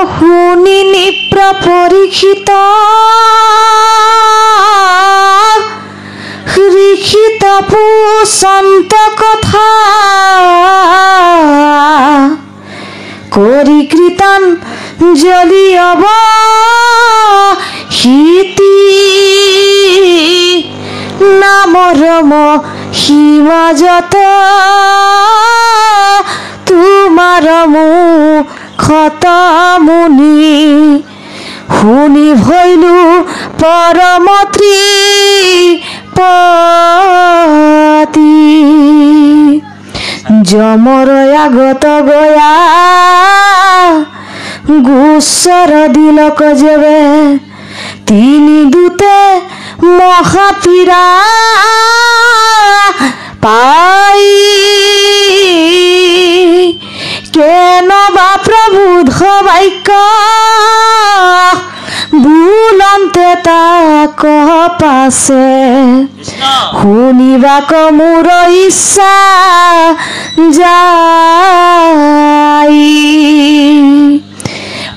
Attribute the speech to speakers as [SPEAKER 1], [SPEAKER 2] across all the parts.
[SPEAKER 1] শুনি নিপ্ৰ পৰীক্ষিত ঋষিত পুচন্ত কথা কৰি কীৰ্তন জ্বলি অৱহিতি নামৰ মহিমাজত তোমাৰ মুখত মুনি শুনি ভৈলো পৰম তৃপ্তি যমৰ আগত গয়া গোচৰ দিলক যেবে তিনি দূতে মহাপীড়া পাই কেনবা প্ৰভুধ বাক্য বুলন্তে তাক পাছে শুনিবাক মোৰ ইচ্ছা যাই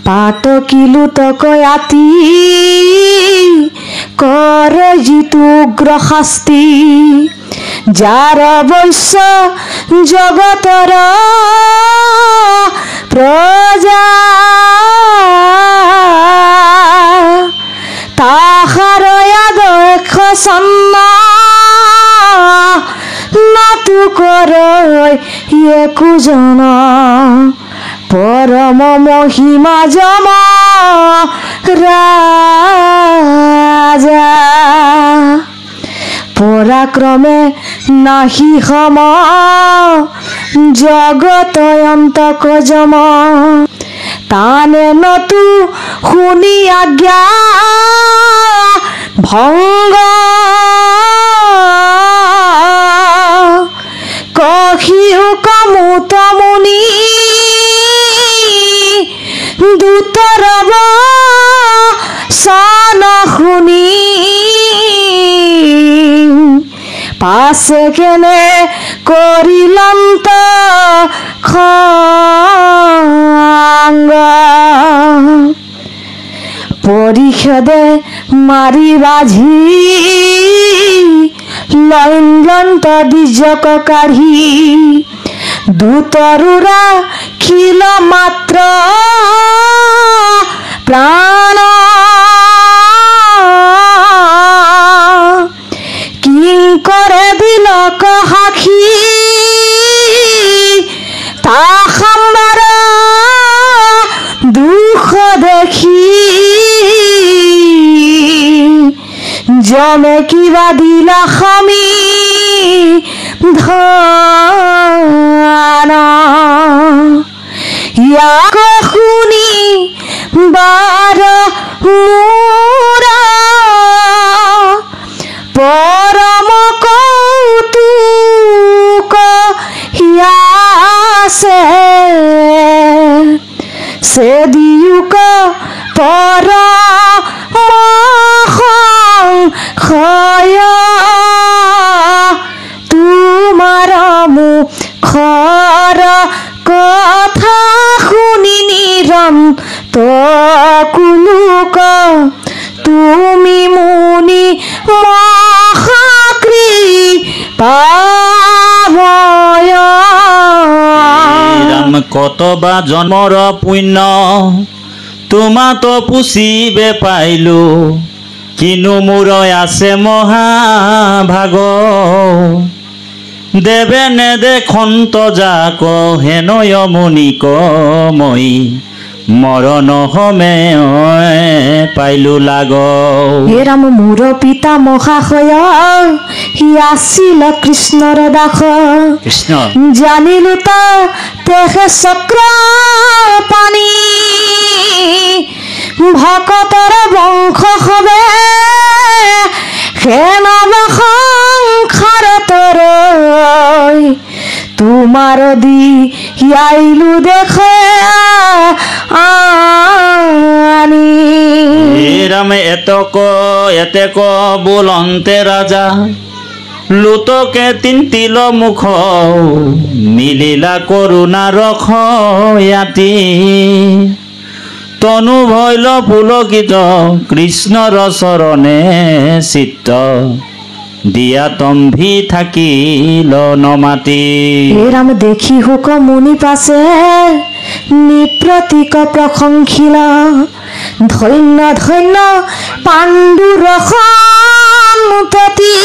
[SPEAKER 1] পাতকিলো তক আতি কৰ যিটো উগ্ৰ শাস্তি যাৰ অৱশ্য জগতৰ প্ৰজা তাহাৰ আদৰ্শ চন্ন নাতো কৰ একো জন পৰম মহিমা যম ৰাজা পৰাক্ৰমে নাহি সম জগত অন্তক যম তানে নতু শুনি আজ্ঞা ভংগ কহিও কমুত মুনি দূতৰ বচন শুনি পাছে কেনে কৰিলন্ত খংগ পৰিষদে মাৰি বাজি লইলন্ত বীজক কাঢ়ি দূতৰুৰা খিল মাত্ৰ প্ৰাণ কিংকৰে দিলক সাক্ষী তা সম্বাৰ দুখ দেখি যমে কিবা দিলা সমি ধন ইয়াক শুনি বাৰ মোৰ পৰম কৌতুক হিয়াছে সে দিয়োক পৰম সংশয় তোমাৰ মুখৰ কথা শুনি নিৰন্তকুলোক তুমি মুনি মহাকৃপাময়
[SPEAKER 2] কতবা জন্মৰ পুণ্য তোমাতো পুচিবে পাইলো কিনো মোৰ আছে মহাভাগ দেবে নেদেখন্ত যাক হেনয় মুনিক মই মৰণ হমে পাইলো লাগ
[SPEAKER 1] হে ৰাম মোৰ পিতা মহাশয় হি আছিল কৃষ্ণৰ দাস
[SPEAKER 2] কৃষ্ণ
[SPEAKER 1] জানিলো তেহে চক্ৰ পানী ভকতৰ বংশ হবে হেনবা সংসাৰতৰ তোমাৰ দি আইলো দেখে আনি
[SPEAKER 2] ৰাম এতেক বোলন্তে ৰাজা লুতকে তিনতিল মুখ মিলিলা কৰোণা ৰখ ইয়াতি তনু ভৈল পুলকিত কৃষ্ণৰ চৰণে চিত্ত দিয়া তম্ভি থাকিল নমাতি।
[SPEAKER 1] হে ৰাম দেখি হুক মুনি পাছে নিপ্ৰতীক প্ৰশংসিল ধন্য ধন্য পাণ্ডুৰ সন্মুখতি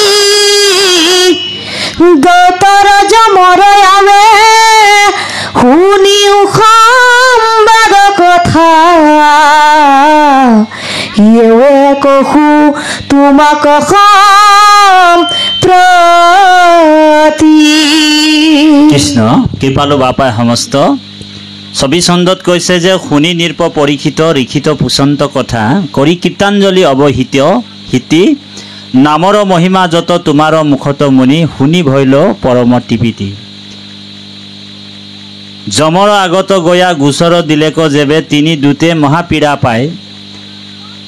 [SPEAKER 1] দৈতৰ যমৰয়ামে শুনিও সম্বাদ কথা ইয়ে কহু তোমাক প্ৰতি।
[SPEAKER 2] কৃষ্ণ কৃপালু বাপাই সমস্ত ছবি ছন্দত কৈছে যে শুনি নিৰ্প পৰীক্ষিত লিখিত পুচন্ত কথা কৰি কীৰ্তাঞ্জলি অৱহিত হিতি নামৰ মহিমা যত তোমাৰ মুখত মুনি শুনি ভৈল পৰম টিপিতি। যমৰ আগত গয়া গোচৰ দিলেক যেবে তিনি দূতে মহাপীড়া পায়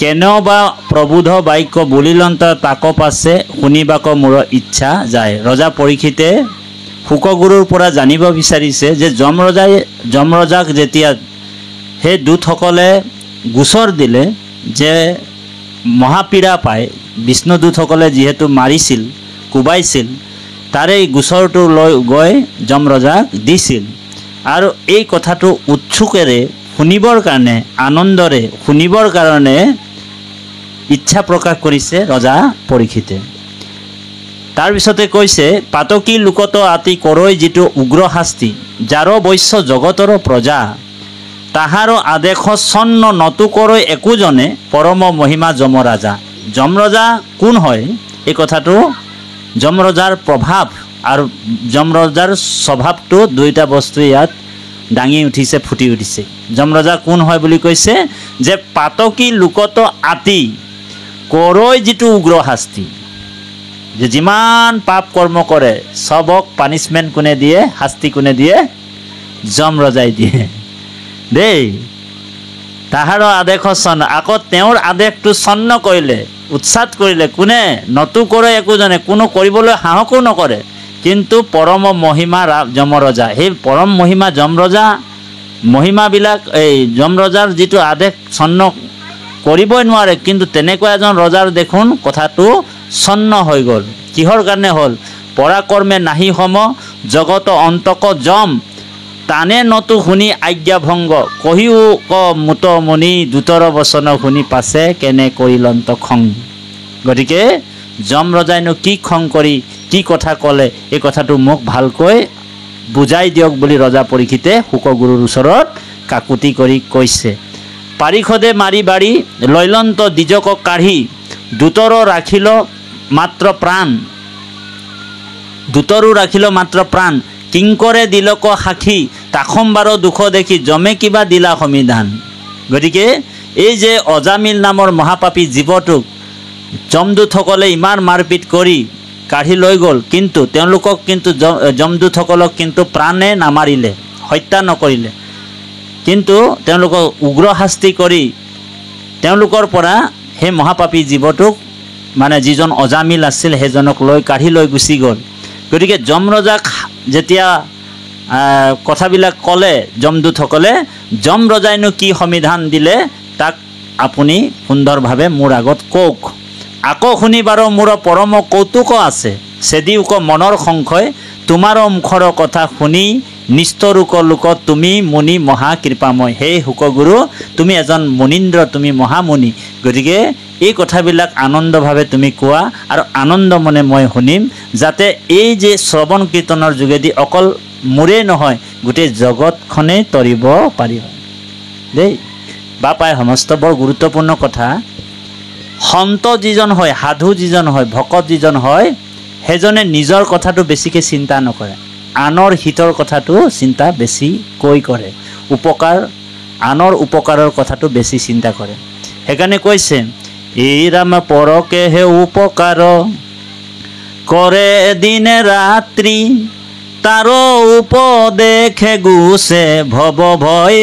[SPEAKER 2] কেনেও বা প্ৰবোধ বাক্য বুলিলন্ত তাক পাছে শুনিবাক মোৰ ইচ্ছা যায়। ৰজা পৰীক্ষিতে শুকগুৰুৰ পৰা জানিব বিচাৰিছে যে যমৰজাক যেতিয়া সেই দূতসকলে গোচৰ দিলে যে মহাপীড়া পায় বিষ্ণুদূতসকলে যিহেতু মাৰিছিল কোবাইছিল তাৰে এই গোচৰটো লৈ গৈ যমৰজাক দিছিল আৰু এই কথাটো উৎসুকেৰে শুনিবৰ কাৰণে আনন্দৰে শুনিবৰ কাৰণে ইচ্ছা প্ৰকাশ কৰিছে ৰজা পৰীক্ষিতে। তাৰপিছতে কৈছে পাতকী লোকত আতি কৰৈ যিটো উগ্ৰ শাস্তি যাৰ বৈশ্য জগতৰ প্ৰজা তাহাৰ আদেশ চন্ন নতু কৰৈ একোজনে পৰম মহিমা যমৰাজা। যমৰজা কোন হয় এই কথাটো যমৰজাৰ প্ৰভাৱ আৰু যমৰজাৰ স্বভাৱটো দুইটা বস্তু ইয়াত দাঙি উঠিছে ফুটি উঠিছে। যমৰজা কোন হয় বুলি কৈছে যে পাতকী লোকত আতি কৰৈ যিটো উগ্ৰ শাস্তি যে যিমান পাপ কৰ্ম কৰে সবক পানিশমেণ্ট কোনে দিয়ে শাস্তি কোনে দিয়ে যমৰজাই দিয়ে দেই। তাহাৰ আদেশ চন্ন আকৌ তেওঁৰ আদেশটো চন্ন কৰিলে উৎসাত কৰিলে কোনে নতু কৰে একোজনে কোনো কৰিবলৈ সাহসো নকৰে কিন্তু পৰম মহিমা যমৰজা সেই পৰম মহিমা যমৰজা মহিমাবিলাক এই যমৰজাৰ যিটো আদেশ চন্ন কৰিবই নোৱাৰে কিন্তু তেনেকুৱা এজন ৰজাৰ দেখোন কথাটো চন্ন হৈ গ'ল। কিহৰ কাৰণে হ'ল পৰাকৰ্মে নাহি সম জগত অন্তক যম তানে নতু শুনি আজ্ঞা ভংগ কহিও ক মুত মুনি দূতৰ বচন শুনি পাছে কেনে কৰিলন্ত খং। গতিকে যমৰজাইনো কি খং কৰি কি কথা ক'লে এই কথাটো মোক ভালকৈ বুজাই দিয়ক বুলি ৰজা পৰীক্ষিতে শুকগুৰুৰ ওচৰত কাকুতি কৰি কৈছে। পাৰিষদে মাৰি বাৰী লৈলন্ত দ্বিজক কাঢ়ি দূতৰো ৰাখিল মাত্ৰ প্ৰাণ দূতৰো ৰাখিল মাত্ৰ প্ৰাণ কিংকৰে দিলক সাক্ষী তাখম্বাৰ দুখ দেখি জমে কিবা দিলা সমিধান। গতিকে এই যে অজামিল নামৰ মহাপাপী জীৱটোক যমদূতসকলে ইমান মাৰপিট কৰি কাঢ়ি লৈ গ'ল কিন্তু তেওঁলোকক কিন্তু যমদূতসকলক কিন্তু প্ৰাণে নামাৰিলে হত্যা নকৰিলে কিন্তু তেওঁলোকক উগ্ৰ শাস্তি কৰি তেওঁলোকৰ পৰা সেই মহাপাপী জীৱটোক মানে যিজন অজামিল আছিল সেইজনক লৈ কাঢ়ি লৈ গুচি গ'ল। গতিকে যমৰজাক যেতিয়া কথাবিলাক ক'লে যমদূতসকলে যমৰজাইনো কি সমিধান দিলে তাক আপুনি সুন্দৰভাৱে মোৰ আগত কওক। আকৌ শুনিবাৰ মোৰ পৰম কৌতুক আছে চেদিওক মনৰ সংশয় তোমাৰ মুখৰ কথা শুনি নিষ্ঠৰূক লোক তুমি মুনি মহাকৃপাময়। হে শুকগুৰু তুমি এজন মুনীন্দ্ৰ তুমি মহামুনি গতিকে এই কথাবিলাক আনন্দভাৱে তুমি কোৱা আৰু আনন্দ মনে মই শুনিম যাতে এই যে শ্ৰৱণ কীৰ্তনৰ যোগেদি অকল মোৰেই নহয় গোটেই জগতখনেই তৰিব পাৰিব দেই। বাপাই সমস্ত বৰ গুৰুত্বপূৰ্ণ কথা। সন্ত যিজন হয় সাধু যিজন হয় ভকত যিজন হয় সেইজনে নিজৰ কথাটো বেছিকৈ চিন্তা নকৰে আনৰ হিতৰ কথাটো চিন্তা বেছিকৈ কৰে আনৰ উপকাৰৰ কথাটো বেছি চিন্তা কৰে। সেইকাৰণে কৈছে এই ৰাম পৰকেহে উপকাৰ কৰে দিনে ৰাত্ৰি তাৰ উপদেশে গুছে ভৱ ভয়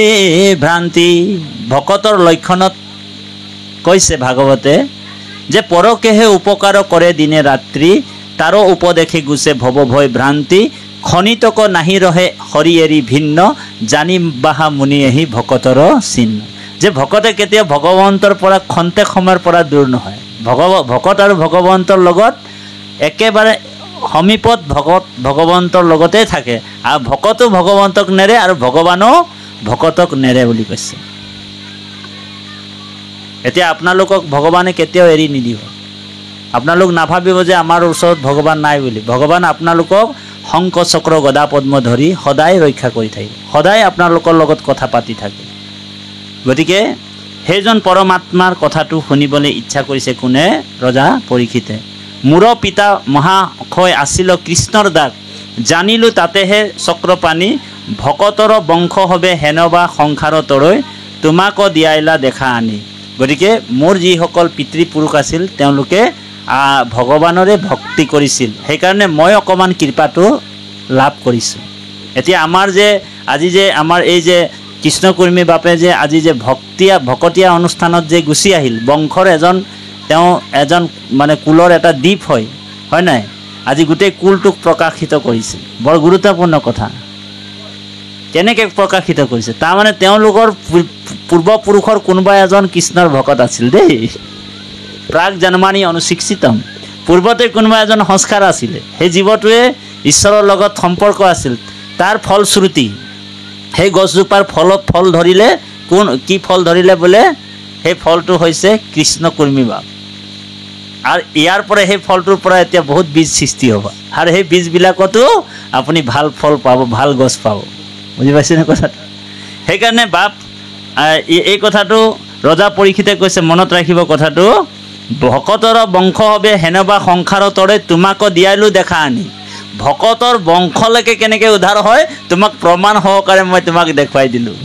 [SPEAKER 2] ভ্ৰান্তি। ভকতৰ লক্ষণত কৈছে ভাগৱতে যে পৰকেহে উপকাৰ কৰে দিনে ৰাত্ৰি তাৰ উপদেশে গুছে ভৱ ভয় ভ্ৰান্তি খনিতক নাহি ৰহে হৰি এৰি ভিন্ন জানি বাহা মুনি আহি ভকতৰ চিহ্ন। যে ভকতে কেতিয়াও ভগৱন্তৰ পৰা খন্তেক সময়ৰ পৰা দূৰ নহয়। ভকত আৰু ভগৱন্তৰ লগত একেবাৰে সমীপত ভগৱন্তৰ লগতে থাকে, আৰু ভকতো ভগৱন্তক নেৰে আৰু ভগৱানো ভকতক নেৰে বুলি কৈছে। এতিয়া আপোনালোকক ভগৱানে কেতিয়াও এৰি নিদিব। আপোনালোক নাভাবিব যে আমাৰ ওচৰত ভগৱান নাই বুলি। ভগৱান আপোনালোকক শংখ চক্ৰ গদা পদ্ম ধৰি সদায় ৰক্ষা কৰি থাকিব, সদায় আপোনালোকৰ লগত কথা পাতি থাকে। গতিকে সেইজন পৰমাত্মাৰ কথাটো শুনিবলৈ ইচ্ছা কৰিছে কোনে? ৰজা পৰীক্ষিতে। মোৰ পিতা মহাক্ষয় আছিল কৃষ্ণৰ দাস, জানিলোঁ তাতেহে চক্ৰপাণী, ভকতৰ বংশ হবে হেনবা সংসাৰ তৰৈ, তোমাক দিয়াইলা দেখা আনি। গতিকে মোৰ যিসকল পিতৃপুৰুষ আছিল তেওঁলোকে ভগৱানৰে ভক্তি কৰিছিল, সেইকাৰণে মই অকণমান কৃপাটো লাভ কৰিছোঁ। এতিয়া আমাৰ যে আজি যে আমাৰ এই যে কৃষ্ণকুৰ্মী বাপে যে আজি যে ভকতীয়া অনুষ্ঠানত যে গুচি আহিল, বংশৰ তেওঁ এজন মানে কুলৰ এটা দ্বীপ হয় নাই? আজি গোটেই কুলটোক প্ৰকাশিত কৰিছে। বৰ গুৰুত্বপূৰ্ণ কথা। কেনেকৈ প্ৰকাশিত কৰিছে? তাৰমানে তেওঁলোকৰ পূৰ্বপুৰুষৰ কোনোবা এজন কৃষ্ণৰ ভকত আছিল দেই। প্ৰাক জন্মানি অনুশিক্ষিতম, পূৰ্বতে কোনোবা এজন সংস্কাৰ আছিলে, সেই জীৱটোৱে ঈশ্বৰৰ লগত সম্পৰ্ক আছিল। তাৰ ফলশ্ৰুতি সেই গছজোপাৰ ফল ধৰিলে কি ফল ধৰিলে বোলে? সেই ফলটো হৈছে কৃষ্ণকুৰ্মী বাপ। আৰু ইয়াৰ পৰা সেই ফলটোৰ পৰা এতিয়া বহুত বীজ সৃষ্টি হ'ব, আৰু সেই বীজবিলাকতো আপুনি ভাল ফল পাব, ভাল গছ পাব। বুজি পাইছেনে কথাটো? সেইকাৰণে বাপ এই কথাটো ৰজা পৰীক্ষিতে কৈছে, মনত ৰাখিব কথাটো, ভকতৰ বংশ হবে হেনবা সংসাৰ তৰে, তোমাক দিয়াইলো দেখা আনি। ভকতৰ বংশলৈকে কেনেকৈ উদ্ধাৰ হয় তোমাক প্ৰমাণ সহকাৰে মই তোমাক দেখুৱাই দিলোঁ।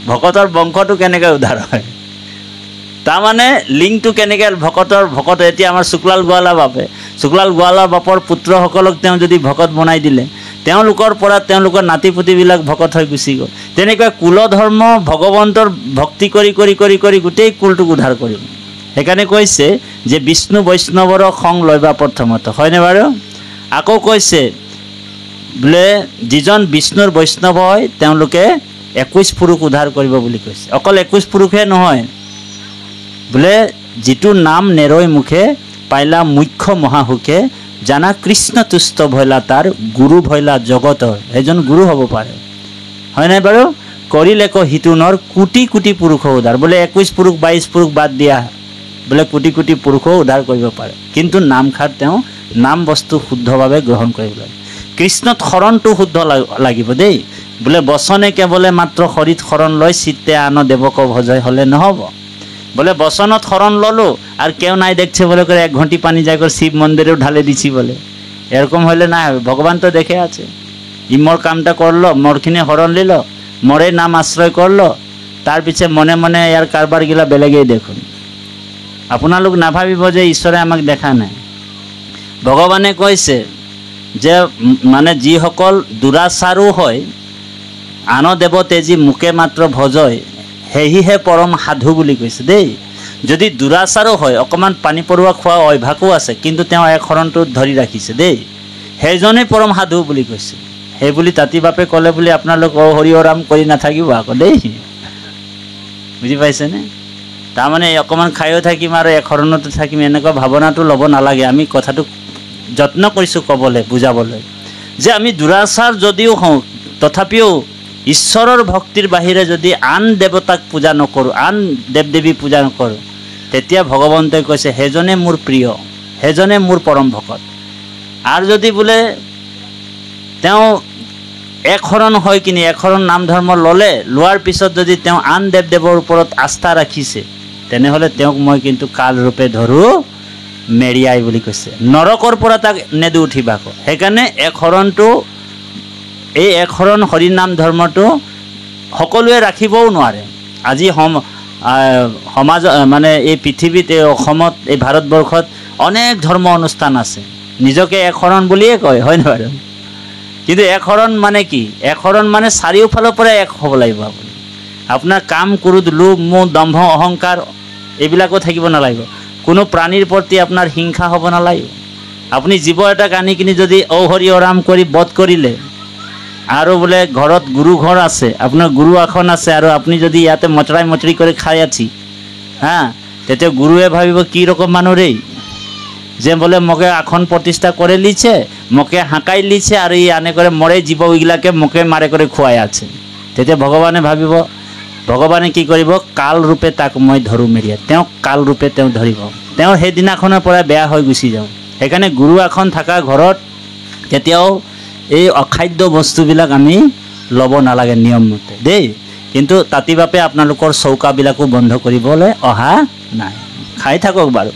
[SPEAKER 2] ভকতৰ বংশটো কেনেকৈ উদ্ধাৰ হয়, তাৰমানে লিংকটো কেনেকৈ ভকত এতিয়া আমাৰ শুক্লাল গোৱালাৰ বাপৰ পুত্ৰসকলক তেওঁ যদি ভকত বনাই দিলে, তেওঁলোকৰ পৰা তেওঁলোকৰ নাতি পুতিবিলাক ভকত হৈ গুচি গ'ল। তেনেকৈ কুলধৰ্ম ভগৱন্তৰ ভক্তি কৰি কৰি কৰি কৰি গোটেই কুলটোক উদ্ধাৰ কৰিব। সেইকাৰণে কৈছে যে বিষ্ণু বৈষ্ণৱৰ সং লয়বা প্ৰথমত, হয়নে বাৰু? আকৌ কৈছে বোলে যিজন বিষ্ণুৰ বৈষ্ণৱ হয় তেওঁলোকে 21 পুৰুষ উদ্ধাৰ কৰিব বুলি কৈছে। অকল 21 পুৰুষে নহয়, বোলে যিটো নাম নেৰৈ মুখে পাইলা মুখ্য মহাসুখে, জানা কৃষ্ণ তুষ্ট ভৈলা তাৰ গুৰু ভৈলা জগতৰ, সেইজন গুৰু হ'ব পাৰে, হয় নাই বাৰু? কৰিলে হিতুনৰ কোটি কোটি পুৰুষ উদ্ধাৰ। বোলে 21 পুৰুষ 22 পুৰুষ বাদ দিয়া, বোলে কোটি কোটি পুৰুষো উদ্ধাৰ কৰিব পাৰে, কিন্তু নামখাৰ তেওঁ নাম বস্তু শুদ্ধভাৱে গ্ৰহণ কৰিব লাগে। কৃষ্ণত শৰণটো শুদ্ধ লাগিব দেই। বোলে বচনে কেৱলে মাত্ৰ শৰীত শৰণ লয়, চিত্তে আন দেৱক ভজয় হ'লে নহ'ব। বোলে বচনত শরণ ললো আর কেউ নাই দেখছে বলে করে 1 ঘটি পানি যাই করে শিব মন্দিরেও ঢালে দিছি বলে, এরকম হলে না হবে। ভগবান তো দেখে আছে, ইমর কামটা করলো, মরখিনি হরণ নিল, মরে নাম আশ্রয় করলো, তার পিছে মনে মনে ইয়ার কারবার গিলা বেলেগেই দেখুন। আপোনালোক নাভাবিব যে ঈশ্বরে আমাক দেখা নাই। ভগবানে কৈছে যে মানে যিসকল দুৰাচাৰো হয়, আন দেৱ তেজি মুখে মাত্ৰ ভজয়, সেহিহে পৰম সাধু বুলি কৈছে দেই। যদি দুৰাচাৰো হয়, অকণমান পানী পৰুৱা খোৱা অভ্যাসো আছে, কিন্তু তেওঁ এক শৰণটো ধৰি ৰাখিছে দেই, সেইজনেই পৰম সাধু বুলি কৈছে। সেই বুলি তাঁতি বাপে ক'লে বুলি আপোনালোক হৰি ৰাম কৰি নাথাকিব আকৌ দেই, বুজি পাইছেনে? তাৰমানে অকণমান খায়ো থাকিম আৰু এক শৰণতে থাকিম, এনেকুৱা ভাৱনাটো ল'ব নালাগে। আমি কথাটো যত্ন কৰিছোঁ ক'বলৈ, বুজাবলৈ, যে আমি দুৰাচাৰ যদিও হওঁ, তথাপিও ঈশ্বৰৰ ভক্তিৰ বাহিৰে যদি আন দেৱতাক পূজা নকৰোঁ, আন দেৱ দেৱী পূজা নকৰোঁ, তেতিয়া ভগৱন্তই কৈছে সেইজনে মোৰ প্ৰিয়, সেইজনে মোৰ পৰম ভকত। আৰু যদি বোলে তেওঁ এক শৰণ হয় কিনি এক শৰণ নাম ধৰ্ম ল'লে, লোৱাৰ পিছত যদি তেওঁ আন দেৱ দেৱৰ ওপৰত আস্থা ৰাখিছে, তেনেহ'লে তেওঁক মই কিন্তু কালৰূপে ধৰোঁ মেৰিয়াই বুলি কৈছে, নৰকৰ পৰা তাক নেদু উঠিবা আকৌ। সেইকাৰণে এক শৰণটো, এই এক শৰণ হৰিনাম ধৰ্মটো সকলোৱে ৰাখিবও নোৱাৰে। আজি সমাজ মানে এই পৃথিৱীত, এই অসমত, এই ভাৰতবৰ্ষত অনেক ধৰ্ম অনুষ্ঠান আছে, নিজকে এক শৰণ বুলিয়ে কয়, হয় নহয় বাৰু? কিন্তু এক শৰণ মানে কি? এক শৰণ মানে চাৰিওফালৰ পৰা এক হ'ব লাগিব আপুনি। আপোনাৰ কাম, ক্ৰোধ, লোভ, মোহ, দম্ভ, অহংকাৰ এইবিলাকো থাকিব নালাগিব। কোনো প্ৰাণীৰ প্ৰতি আপোনাৰ হিংসা হ'ব নালাগিব। আপুনি জীৱ এটাক আনি কিনি যদি ঔহৰি অৰাম কৰি বধ কৰিলে, আৰু বোলে ঘৰত গুৰু ঘৰ আছে, আপোনাৰ গুৰু আসন আছে, আৰু আপুনি যদি ইয়াতে মচৰাই মচৰি কৰি খাই আছি হা, তেতিয়া গুৰুৱে ভাবিব কি ৰকম মানুহ ৰে, যে বোলে মোকে আসন প্ৰতিষ্ঠা কৰি লিছে, মোকে হাঁকাই লিছে, আৰু ই আনে কৰে মৰে জীৱবিলাকে মোকে মাৰে কৰি খুৱাই আছে। তেতিয়া ভগৱানে ভাবিব, ভগৱানে কি কৰিব, কাল ৰূপে তাক মই ধৰোঁ মেৰিয়াই, তেওঁক কাল ৰূপে তেওঁ ধৰিব, তেওঁ সেইদিনাখনৰ পৰা বেয়া হৈ গুচি যাওঁ। সেইকাৰণে গুৰু আসন থকা ঘৰত কেতিয়াও এই অখাদ্য বস্তুবিলাক আমি ল'ব নালাগে নিয়ম মতে দেই। কিন্তু তাঁতি বাপে আপোনালোকৰ চৌকাবিলাকো বন্ধ কৰিবলৈ অহা নাই, খাই থাকক বাৰু।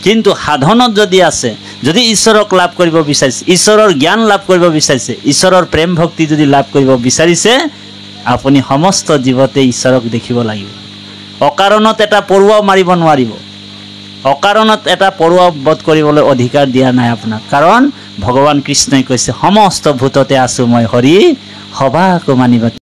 [SPEAKER 2] কিন্তু সাধনত যদি আছে, যদি ঈশ্বৰক লাভ কৰিব বিচাৰিছে, ঈশ্বৰৰ জ্ঞান লাভ কৰিব বিচাৰিছে, ঈশ্বৰৰ প্ৰেম ভক্তি যদি লাভ কৰিব বিচাৰিছে, আপুনি সমস্ত জীৱতে ঈশ্বৰক দেখিব লাগিব। অকাৰণত এটা পৰুৱাও মাৰিব নোৱাৰিব, অকাৰণত এটা পৰুৱা বধ কৰিবলৈ অধিকাৰ দিয়া নাই আপোনাক। কাৰণ ভগৱান কৃষ্ণই কৈছে সমস্ত ভূততে আছোঁ মই হৰি, সবাকো মানিব।